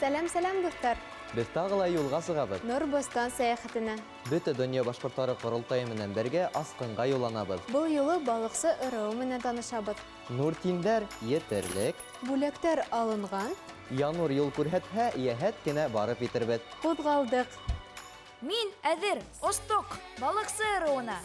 Сәлем достар. Без тагыла юлга сыгабыз. Нурбостан сәяхәтенә. Бөтә дөнья башкортлары корылтайы менән бергә Аскынга юлланабыз. Бұл юлы балыксы ырыу менән танышабыз. Нуртиндәр етерлек, Бүләктәр алынган, Янур юл күрһәтһә, яһәт кенә барып итербез. кузгалдык. Мин әҙер, Осток, балыҡсы ырыуына.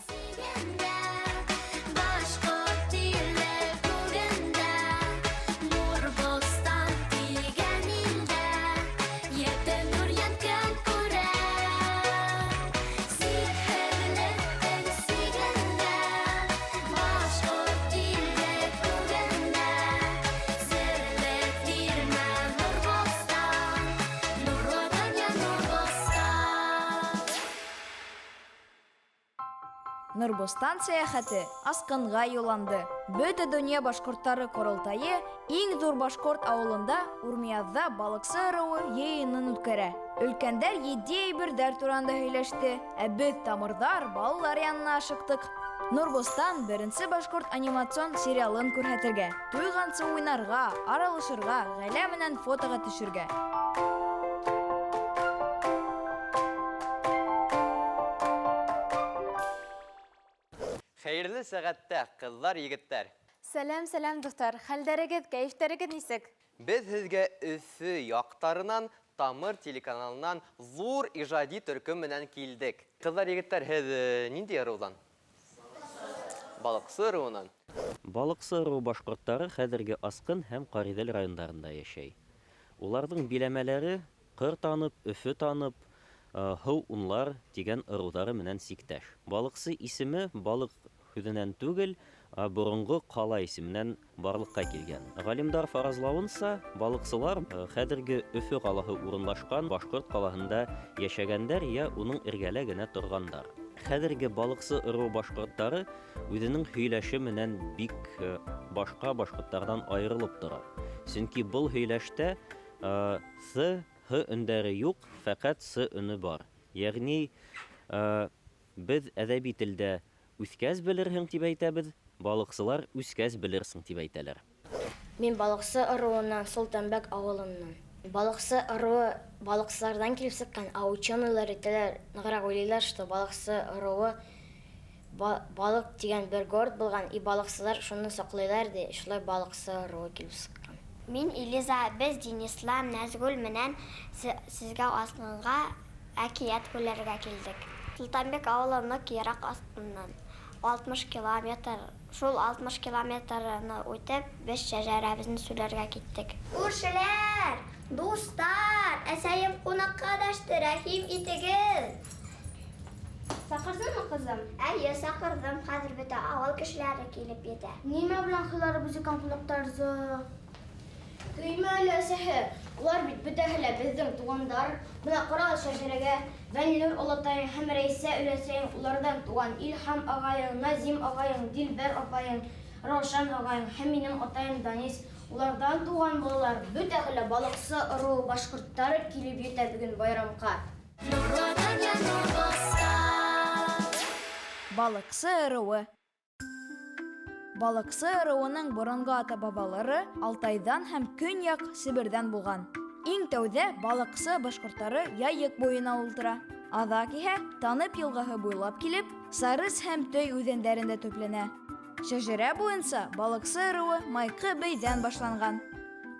Нурбостан сәяхәте Аскынға юланды. Бөтә дөнья башкорттары корылтайы иң зур башкорт ауылында Урмиязда балыксы ырыуы йыйынын үткәрә. Өлкәндәр 7 әйберҙәр турында һөйләште, ә без тамырдар балалар янына ашыктык. Нурбостан беренсе башкорт анимацион сериалын күрһәтергә, туйгансы уйнарга, аралышырга, ғаилә менән фотога төшөргә. Хәерле сәгатьтә, кызлар, егеттәр. Сәлем достар. Хәлдәрегез, кәйфтәрегез нисек? Без һезгә Өфө яктарынан Тамыр телеканалынан зур ижади төркем менән килдек. Кызлар, егеттәр, һез нинди ырыудан? Балыксы ырыуынан. Балыксы ырыу башкорттары хәзерге Аскын һәм Кариҙел райондарында йәшәй. Уларҙың биләмәләре Ҡыр танып, Өфө танып, һыу унлар дигән ырыуҙары менән сиктәш. Балыҡсы исеме балыҡ һүҙенән түгел, боронғо ҡала исеменән барлыҡҡа килгән. Ғалимдар фаразлауынса, балыҡсылар хәҙерге Өфө ҡалаһы урынлашҡан башҡорт ҡалаһында йәшәгәндәр йә уның эргәлә генә торғандар. Хәҙерге балыҡсы ырыу башҡорттары үҙенең һөйләше менән бик башҡа башҡорттарҙан айырылып тора. Сөнки был һөйләштә сы, һы өндәре юҡ, фәҡәт сы өнө бар. Йәғни беҙ әҙәби телдә үҫкәс белерһең тип әйтәбеҙ, балыҡсылар үҫкәс белерсең тип әйтәләр. Мин балыҡсы ырыуынан, Солтанбәк ауылынан. Балыҡсы ырыуы балыҡсыларҙан килеп сыҡҡан, а ученыйлар әйтәләр, нығыраҡ уйлайҙар, что балыҡсы ырыуы балыҡ тигән бер город булған, и балыҡсылар шуны саҡлайҙар, ди, шулай балыҡсы ырыуы килеп сыҡҡан. Мин Илиза, без Денислам, Нәзгүл менән сезгә Аскынға әкиәт күләргә килдек. Солтанбек ауылы ныҡ йыраҡ Аскыннан. 60 километр. Шул 60 километрны үтеп, без шәжәрәбезне сүләргә киттек. Күршеләр, дуҫтар, әсәйем ҡунаҡҡа дәште, рәхим итегеҙ. Саҡырҙыңмы, ҡыҙым? Әйе, саҡырҙым. Хәҙер бөтә ауыл кешеләре килеп етә. Нимә белән һыйларыбыҙ икән ҡунаҡтарҙы? Көймә әле әсәһе, улар бит бөтәһе лә беҙҙең туғандар. Бына ҡара шәжәрәгә Вәннур олатайың һәм Рәйсә өләсәйең, уларҙан туған Илһам ағайың, Назим ағайың, Дилбәр апайың, Раушан ағайың һәм минең атайым Данис. Уларҙан туған балалар бөтәһе лә балыҡсы ырыу башҡорттары килеп етә бөгөн байрамға. Балыҡсы ырыуы. Балыҡсы ырыуының боронғо ата-бабалары Алтайҙан һәм Көньяҡ Себерҙән булған. Иң тәүҙә балыҡсы башҡорттары Яйыҡ буйына ултыра. Аҙаҡ иһә Танып йылғаһы буйлап килеп, Сарыс һәм Төй үҙәндәрендә төпләнә. Шәжәрә буйынса балыҡсы ырыуы Майҡы бейҙән башланған.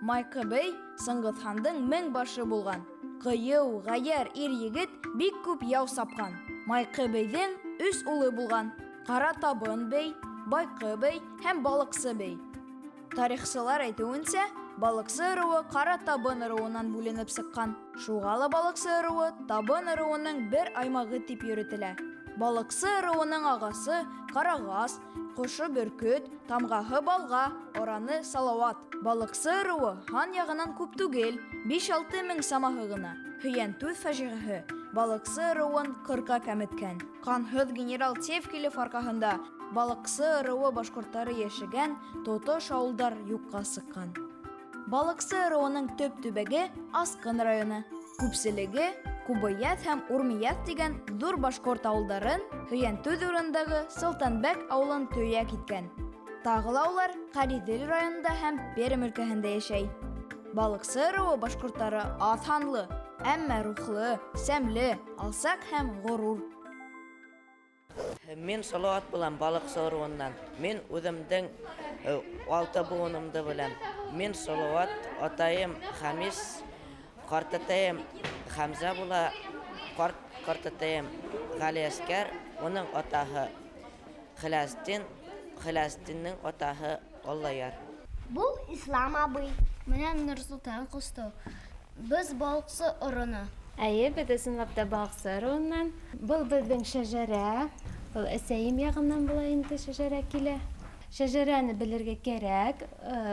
Майҡы бей Сыңғыҙхандың 1000 башы булған. Ҡыйыу, ғәйәр ир-егет бик күп яу сапҡан. Майҡы бейҙең 3 улы булған: Ҡара Табын бей, Байҡы бей һәм Балыҡсы бей. Тарихсылар әйтеүенсә, балыҡсы ырыуы Ҡара Табын ырыуынан бүленеп сыҡҡан. Шуға ла балыҡсы ырыуы Табын ырыуының бер аймағы тип йөрөтөлә. Балыҡсы ырыуының ағасы Ҡарағас, ҡошо Бөркөт, тамғаһы Балға, ораны Салауат. Балыҡсы ырыуы хан яғынан күп түгел, 5-6 мең самаһы ғына. Һөйәнтүҙ фажиғаһы балыҡсы ырыуын 40-ка кәметкән. Ҡанһыҙ генерал Тевкилев арҡаһында балыҡсы ырыуы башҡорттары йәшәгән тотош ауылдар юҡҡа сыҡҡан. Балыҡсы ырыуының төп төбәге Аскын районы. Күпселеге Кубыяҙ һәм Урмияҙ дигән ҙур башҡорт ауылдарын Һөйәнтүҙ урындағы Солтанбәк ауылын төйәк иткән. Тағы ла улар Ҡариҙел районында һәм Пермь өлкәһендә йәшәй. Балыксы ыруы башкортлары аҙ һанлы, әммә рухлы, сәмле, алсаҡ һәм ғорур. Мин Салауат булам балыксы ыруынан. Мин үҙемдең 6 буынымды беләм. Мин Салауат, атайым Хәмис, ҡартатайым Хәмзә була, ҡартатайым Ғали Әскәр, уның атаһы Хиләстин, Хиләстиннең атаһы Аллаяр. Бұл Ислам абый. Менән Нурсултан ҡусты. Без балыҡсы ороно. Әйе, беҙ ысынлап та балыҡсы ыруынан. Был беҙҙең шәжәрә. Был әсәйем яғынан була инде шәжәрә килә. Шәжәрәне белергә кәрәк.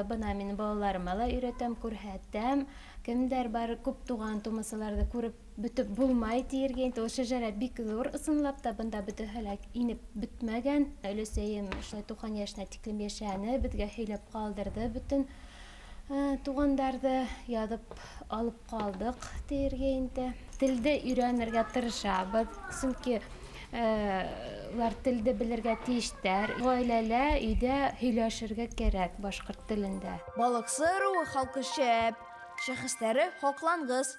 Бына мин балаларыма ла өйрәтәм, күрһәтәм. Кемдәр бар күп туған тумасаларҙы күреп бөтөп булмай тиергә инде. Ул шәжәрә бик ҙур, ысынлап та бында бөтәһе лә инеп бөтмәгән. Өләсәйем шулай 90 йәшенә тиклем йәшәне, беҙгә һөйләп ҡалдырҙы бөтөн туғандарҙы яҙып алып ҡалдыҡ тиергә инде. Телде өйрәнергә тырышабыҙ, сөнки улар телде белергә тейештәр. Ғаиләлә, өйҙә һөйләшергә кәрәк башҡорт телендә. Балыксы ыруы халҡы шәп, шәхестәре һоҡланғыс.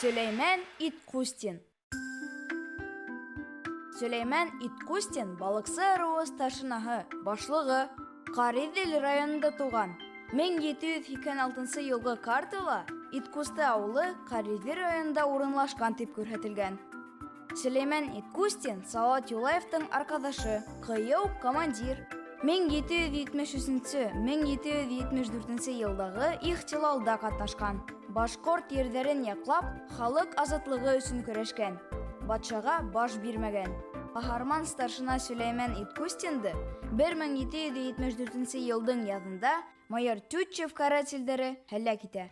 Сөләймән Иткустин. Сөләймән Иткустин балыксы ыруы старшинаһы, башлығы. Ҡариҙел районында туған. 1786 йылғы картала Иткусты ауылы Ҡариҙел районында урынлашҡан тип күрһәтелгән. Сөләймән Иткустин Салауат Юлаевтың арҡаҙашы, ҡыйыу командир. 1773-1774 йылдағы ихтилалда ҡатнашҡан. Башҡорт ерҙәрен яҡлап, халыҡ азатлығы өсөн көрәшкән. Батшаға баш бирмәгән. Ҡаһарман старшина Сөләймән Иткустинды 1774 йылдың яҙында майор Тютчев карателдәре һәләк итә.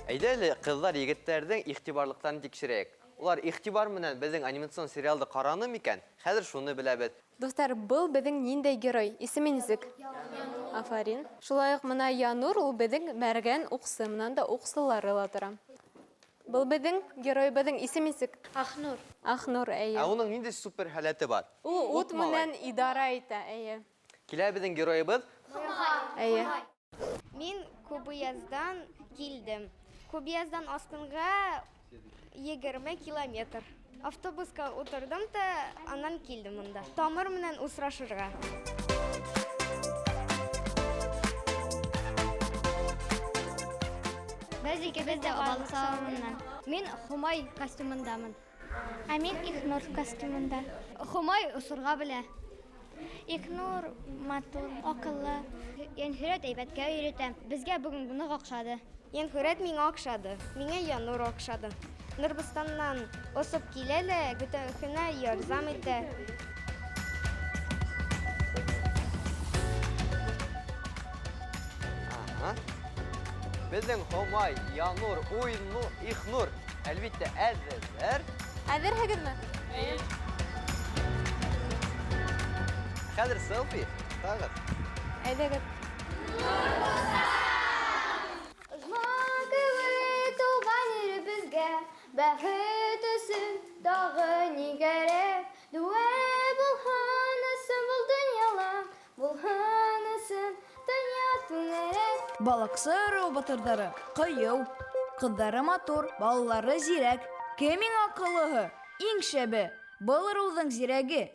Әйдәле, ҡыҙҙар егеттәрҙең иғтибарлыҡтарын тикшерәйек. Улар иғтибар менән беҙҙең анимацион сериалды ҡараны микән? Хәҙер шуны беләбеҙ. Достар, был беҙҙең ниндәй герой? Исеме нисек? Афарин. Шулай уҡ мына Янур, ул беҙҙең мәргән уҡсы, менән дә уҡсылары ла тора. Был беҙҙең геройыбыҙҙың исеме нисек? Ахнур. Ахнур, әйе. Ә уның ниндәй супер һәләте бар? Ул ут менән идара итә, әйе. Килә беҙҙең геройыбыҙ? Әйе. Мин Кубыяздан килдем. Кубыяздан Асҡынға 20 километр. Автобусҡа ултырдым да, анан килдем мында. Тамыр менән осрашырға. Без икебез дә балыҡсы ауылынан. Мин Хомай костюмындамын. Ә мин Ихнур костюмында. Хомай осорға белә. Ихнур матур, аҡыллы. Йәнһүрәт әйбәткә өйрәтәм. Безгә бөгөн ныҡ оҡшады. Йәнһүрәт миңә оҡшады. Миңә Янур оҡшады. Нурбустаннан осоп килә лә, бөтәһенә ярҙам итә. Беҙҙең Хомай, Янур, Ихнур, әлбиттә, әҙерҙәр. Әҙерһегеҙме? Хәҙер селфи, тағыҙ. Әйҙәгеҙ. Туған еребезгә, бәхет өсөн тағы ни кәрәк? Дуә булһын өсөн был донъяла, булһын өсөн донъя түңәрәк. Балыксы ыруы батырҙары ҡыйыу, ҡыҙҙары матур, балалары зирәк. Кем иң аҡыллыһы, иң шәбе? Был ыруҙың зирәге.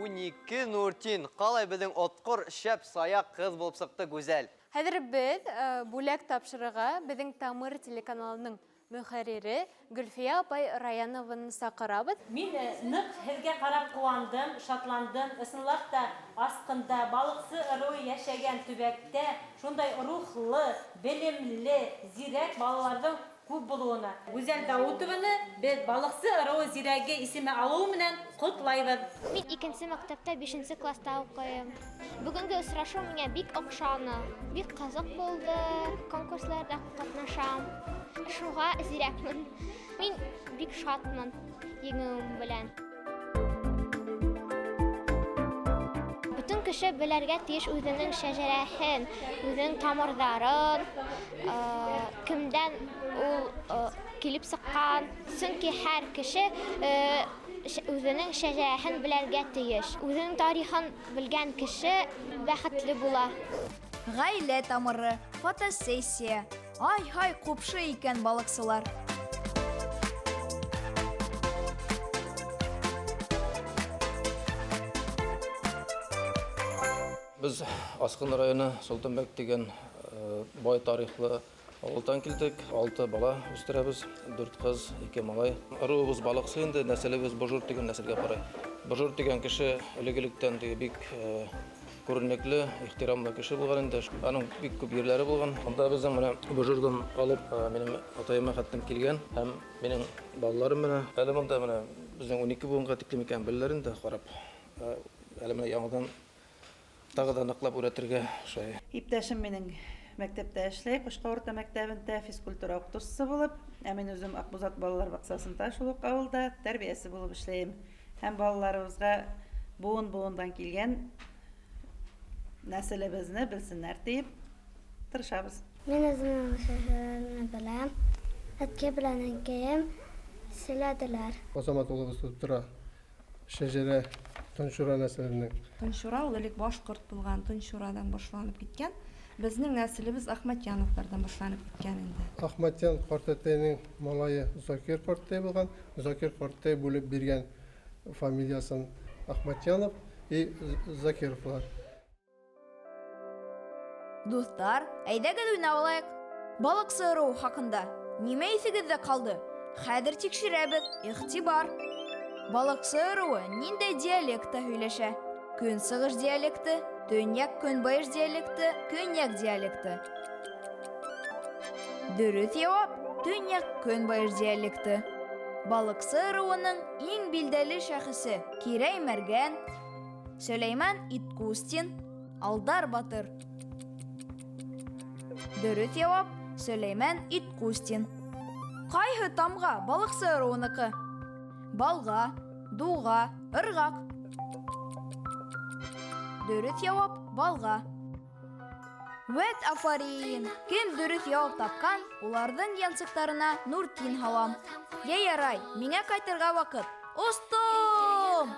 Унике Нуртин, ҡалай беҙҙең отҡор, шәп, саяҡ ҡыҙ булып сыҡты, гүзәл. Хәҙер беҙ бүләк тапшырырға беҙҙең Тамыр телеканалының мөхәррире Гөлфиә апай Раянованы саҡырабыҙ. Мин ныҡ һеҙгә ҡарап ҡыуандым, шатландым. Ысынлап та Асҡында, балыҡсы ырыуы йәшәгән төбәктә шундай рухлы, белемле, зирәк балаларҙың күп булыуына. Гүзәл Дауытованы беҙ балыҡсы ырыуы зирәге исеме алыуы менән ҡотлайбыҙ. Мин 2-нсе мәктәптә 5-нсе класста уҡыйым. Бөгөнгө осрашыу миңә бик оҡшаны. Бик ҡыҙыҡ булды, конкурсларҙа ҡатнашам. Шуға зирәкмен. Мин бик шатмын еңүем белән. Бүтән кеше белергә тиеш үзенең шәҗәрәһен, үзенең тамырларын, кемдән ул килеп сыккан. Чөнки һәр кеше үзенең шәҗәрәһен белергә тиеш. Үзенең тарихын белгән кеше бәхетле була. Гаилә тамыры, фотосессия. Ай-һай купшы икән балыксылар. Biz Asqın rayonu Sultanbek деген бай тарихлы авылдан килдек. 6 бала үстерәбез, 4 кыз, 2 малай. Руыбыз балыксы инде, нәселебез Божур деген нәселгә карай. Божур деген кеше элегелектән бик күренекле, ихтирамлы кеше булган инде. Аның бик күп ерләре булган. Анда безнең менә Божурдан алып минем атайыма хәттем килгән һәм минем балаларым менә әле монда менә безнең 12 буынга тиклем икән белләрен дә карап. Әле менә яңадан тагы да ныклап өйрәтергә шулай. Иптәшем минең мәктәптә эшләй, Кышкы урта мәктәбендә физкультура укытучысы булып, мин үзем Акбузат балалар баксасында шул ук авылда тәрбиясе булып эшләйм. Һәм балаларыбызга буын-буындан килгән нәселебезне белсеннәр дип тырышабыз. Мин үземнең шәҗәрәне беләм. Әткә белән әнкәем сөйләделәр. Азамат улыбыз тора шәҗәрә Тончура нәселенең. Тончура ул элек башкорт булган, Тончурадан башланып киткән. Безнең нәселебез Ахматьяновлардан башланып киткән инде. Ахматьян картәтәйнең малае Закир картәй булган. Закир картәй бүлеп биргән фамилиясын Ахматьянов и Закировлар. Дуслар, әйдәгез уйнап алайык. Балыксы ыру хакында нимә исегездә калды? Хәзер тикшерәбез, игътибар. Балыксы ыруы ниндәй диалектта һөйләшә? Көнсыгыш диалекты, төньяк-көнбайыш диалекты, көньяк диалекты. Дөрес җавап төньяк-көнбайыш диалекты. Балыксы ыруының иң билдәле шәхесе Кирәй Мәргән, Сөләйман Иткустин, Алдар Батыр. Дөрес җавап Сөләйман Иткустин. Кайһы тамга балыксы ыруыныкы? Балга, дуга, ыргак. Дөрес җавап балга. Вәт афарин. Кем дөрес җавап тапкан, уларның янсыктарына Нуртин һалам. Ярай, миңа кайтырга вакыт. Остом!